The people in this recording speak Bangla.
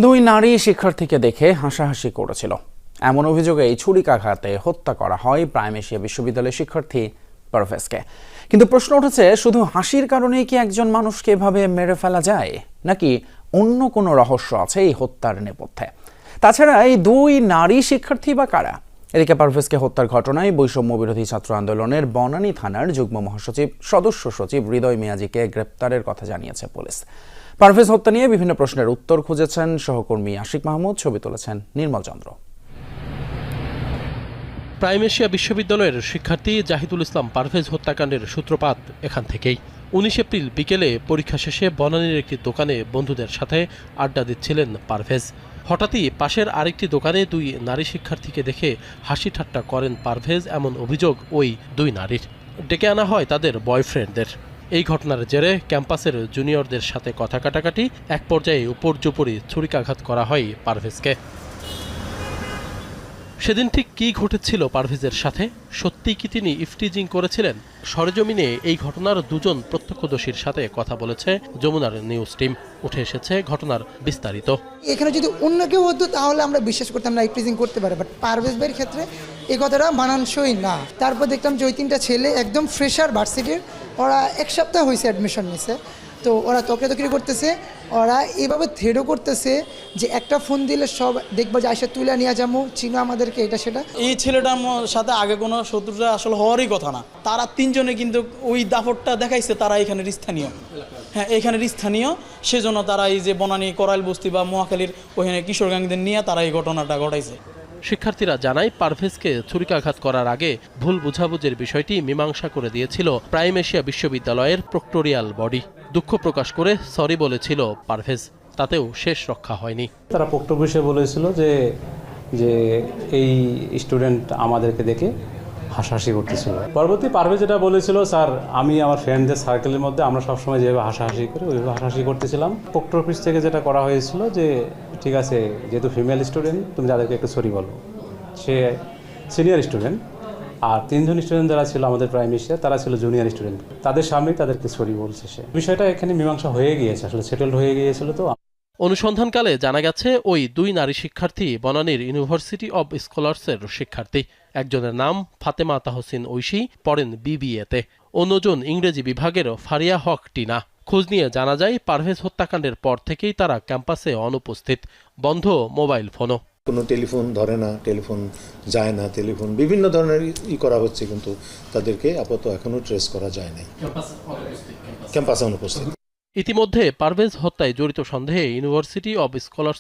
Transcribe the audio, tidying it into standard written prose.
দুই নারী শিক্ষার্থীকে দেখে হাসাহাসি করেছিল এমন অভিযোগে ছুরিকাঘাতে হত্যা করা হয় প্রাইম এশিয়া বিশ্ববিদ্যালয়ের শিক্ষার্থী পারভেজকে। কিন্তু প্রশ্ন উঠেছে, শুধু হাসির কারণেই কি একজন মানুষকে এভাবে মেরে ফেলা যায়, নাকি অন্য কোনো রহস্য আছে এই হত্যার নেপথ্যে? তাছাড়া এই দুই নারী শিক্ষার্থী বা কারা? এদিকে পারভেজকে হত্যার ঘটনায় বৈষম্য বিরোধী ছাত্র আন্দোলনের বনানী থানার যুগ্ম মহাসচিব সদস্য সচিব হৃদয় মিয়াজিকে গ্রেপ্তারের কথা জানিয়েছে পুলিশ। পারভেজ হত্যা নিয়ে বিভিন্ন প্রশ্নের উত্তর খুঁজেছেন সহকর্মী আশিক মাহমুদ, ছবি তুলেছেন নির্মল চন্দ্র। প্রাইম এশিয়া বিশ্ববিদ্যালয়ের শিক্ষার্থী জাহিদুল ইসলাম পারভেজ হত্যাকাণ্ডের সূত্রপাত এখান থেকেই। 19 এপ্রিল বিকেলে পরীক্ষা শেষে বনানীর একটি দোকানে বন্ধুদের সাথে আড্ডা দিচ্ছিলেন পারভেজ। হঠাৎই পাশের আরেকটি দোকানে দুই নারী শিক্ষার্থীকে দেখে হাসি ঠাট্টা করেন পারভেজ, এমন অভিযোগ ওই দুই নারীর। ডেকে আনা হয় তাদের বয়ফ্রেন্ডদের। এই ঘটনার জেরে ক্যাম্পাসের জুনিয়রদের সাথে কথা কাটাকাটি, এক পর্যায়ে উপর্যুপরি ছুরিকাঘাত করা হয় পারভেজকে। সেদিন ঠিক কী ঘটেছিল পারভেজের সাথে? সত্যিই কি তিনি ইফটিজিং করেছিলেন? সরেজমিনে এই ঘটনার দুজন প্রত্যক্ষদর্শীর সাথে কথা বলেছে যমুনার নিউজ টিম। উঠে এসেছে ঘটনার বিস্তারিত। এখানে যদি অন্য কেউ হতো তাহলে আমরা বিশ্বাস করতাম না ইফটিজিং করতে পারে, বাট পারভেজ ভাইয়ের ক্ষেত্রে এই কথাটা মানানসই না। তারপর দেখলাম যে ওই তিনটা ছেলে একদম ফ্রেশার ভার্সিটির, ওরা এক সপ্তাহ হয়েছে অ্যাডমিশন নিছে, তো ওরা তকরাতকরি করতেছে, ওরা এভাবে থ্রেডও করতেছে যে একটা ফোন দিলে সব দেখবো যে আইসা তুলে নিয়ে যাবো, চিনো আমাদেরকে, এটা সেটা। এই ছেলেটার সাথে আগে কোনো শত্রুতা আসলে হওয়ারই কথা না। তারা তিনজনে কিন্তু ওই দাপটটা দেখাইছে তারা এখানের স্থানীয়, হ্যাঁ এখানের স্থানীয়, সেজন্য তারা এই যে বনানী করাইল বস্তি বা মহাখালীর ওখানে কিশোরগঞ্জদের নিয়ে তারা এই ঘটনাটা ঘটাইছে। শিক্ষার্থীরা জানায়, পারভেজকে ছুরিকাঘাত করার আগে ভুল বুঝাবুঝির বিষয়টি মীমাংসা করে দিয়েছিল প্রাইম এশিয়া বিশ্ববিদ্যালয়ের প্রক্টোরিয়াল বডি। দুঃখ প্রকাশ করে সরি বলেছিল পারভেজ, তাতেও শেষ রক্ষা হয়নি। তারা প্রক্টোরিয়াল বলেছিল যে এই স্টুডেন্ট আমাদেরকে দেখে হাসাহাসি করতেছিল। পরবর্তী পারভেজ যেটা বলেছিল, স্যার আমি আমার ফ্রেন্ডদের সার্কেলের মধ্যে আমরা সবসময় যেভাবে হাসাহাসি করি ওইভাবে হাসাহাসি করতেছিলাম। প্রক্টোরিয়াল থেকে যেটা করা হয়েছিল যে ঠিক আছে, যেহেতু ফিমেল স্টুডেন্ট তুমি যাদেরকে একটু সরি বলো। সে সিনিয়র স্টুডেন্ট, আর তিনজন স্টুডেন্ট যারা ছিল আমাদের প্রাইম এশিয়া তারা ছিল জুনিয়র স্টুডেন্ট, তাদের সামনেই তাদেরকে সরি বলছে। সে বিষয়টা এখানে মীমাংসা হয়ে গিয়েছে, আসলে সেটেলড হয়ে গিয়েছিল। তো অনুসন্ধানকালে জানা গেছে ওই দুই নারী শিক্ষার্থী বনানীর ইউনিভার্সিটি অব স্কলার্সের শিক্ষার্থী। একজনের নাম ফাতেমা তাহসিন ঐশী, পড়েন বিবিএতে। অন্যজন ইংরেজি বিভাগের ফারিয়া হক টিনা। খোঁজ নিয়ে জানা যায়, পারভেজ হত্যাকাণ্ডের পর থেকেই তারা ক্যাম্পাসে অনুপস্থিত, বন্ধ মোবাইল ফোনও। কোনো টেলিফোন ধরে না, টেলিফোন যায় না, টেলিফোন বিভিন্ন ধরনের করা হচ্ছে, কিন্তু তাদেরকে আপাতত এখনো ট্রেস করা যায় নাই, ক্যাম্পাসে অনুপস্থিত। ইতিমধ্যে পারভেজ হত্যায় জড়িত সন্দেহে ইউনিভার্সিটি অব স্কলার্স